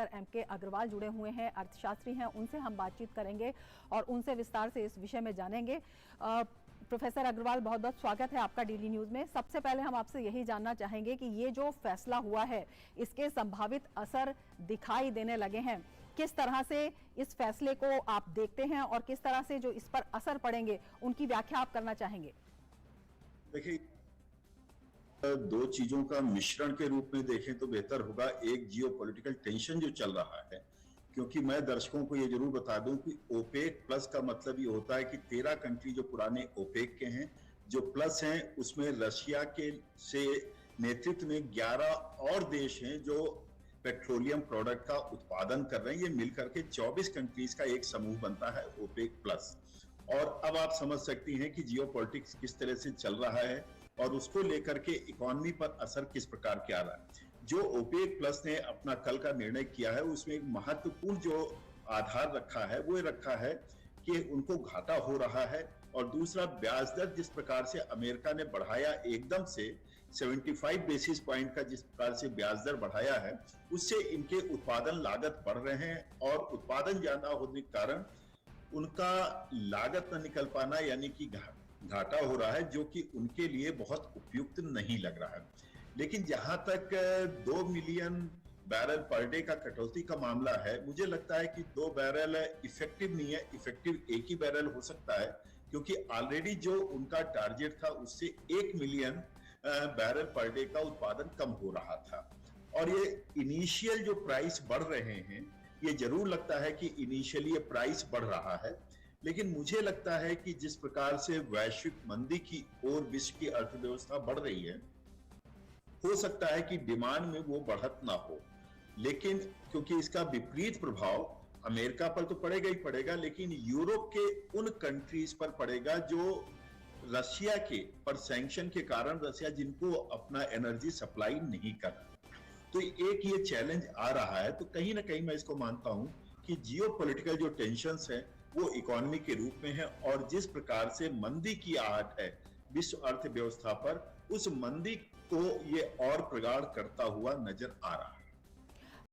Professor MK Agarwal जुड़े हुए हैं, अर्थशास्त्री हैं, उनसे हम बातचीत करेंगे और उनसे विस्तार से इस विषय में जानेंगे। प्रोफेसर अग्रवाल, बहुत बहुत स्वागत है आपका डेली न्यूज में। सबसे पहले हम आपसे यही जानना चाहेंगे कि ये जो फैसला हुआ है, इसके संभावित असर दिखाई देने लगे हैं। किस तरह से इस फैसले को आप देखते हैं और किस तरह से जो इस पर असर पड़ेंगे उनकी व्याख्या आप करना चाहेंगे? देखिए, दो चीजों का मिश्रण के रूप में देखें तो बेहतर होगा। एक, जियोपॉलिटिकल टेंशन जो चल रहा है, क्योंकि मैं दर्शकों को ये जरूर बता दूं कि ओपेक प्लस का मतलब ये होता है कि 13 कंट्री जो पुराने ओपेक के हैं, जो प्लस हैं, उसमें रशिया के से नेतृत्व में 11 और देश हैं जो पेट्रोलियम प्रोडक्ट का उत्पादन कर रहे हैं। ये मिलकर के 24 कंट्रीज का एक समूह बनता है ओपेक प्लस। और अब आप समझ सकती हैं कि जियोपॉलिटिक्स किस तरह से चल रहा है और उसको लेकर के इकोनॉमी पर असर किस प्रकार के आ रहा है। जो ओपेक प्लस ने अपना कल का निर्णय किया है, उसमें एक महत्वपूर्ण जो आधार रखा है वो रखा है कि उनको घाटा हो रहा है। और दूसरा, ब्याज दर जिस प्रकार से अमेरिका ने बढ़ाया, एकदम से 75 बेसिस पॉइंट का जिस प्रकार से ब्याज दर बढ़ाया है, उससे इनके उत्पादन लागत बढ़ रहे हैं और उत्पादन ज्यादा होने के कारण उनका लागत न निकल पाना यानी कि घाटा हो रहा है, जो कि उनके लिए बहुत उपयुक्त नहीं लग रहा है। लेकिन जहां तक 2 मिलियन बैरल पर डे का कटौती का मामला है, मुझे लगता है कि 2 बैरल इफेक्टिव नहीं है। इफेक्टिव 1 ही बैरल हो सकता है, क्योंकि ऑलरेडी जो उनका टारगेट था उससे 1 मिलियन बैरल पर डे का उत्पादन कम हो रहा था। और ये इनिशियल जो प्राइस बढ़ रहे हैं, ये जरूर लगता है कि इनिशियली ये प्राइस बढ़ रहा है, लेकिन मुझे लगता है कि जिस प्रकार से वैश्विक मंदी की ओर विश्व की अर्थव्यवस्था बढ़ रही है, हो सकता है कि डिमांड में वो बढ़त ना हो। लेकिन क्योंकि इसका विपरीत प्रभाव अमेरिका पर तो पड़ेगा ही पड़ेगा, लेकिन यूरोप के उन कंट्रीज पर पड़ेगा जो रशिया के पर सैंक्शन के कारण रशिया जिनको अपना एनर्जी सप्लाई नहीं कर रहा। तो एक ये चैलेंज आ रहा है। तो कहीं ना कहीं मैं इसको मानता हूं कि जियोपॉलिटिकल जो टेंशन्स है वो इकोनॉमी के रूप में है, और जिस प्रकार से मंदी की आहट है विश्व अर्थव्यवस्था पर, उस मंदी को ये और प्रगाढ़ करता हुआ नजर आ रहा है।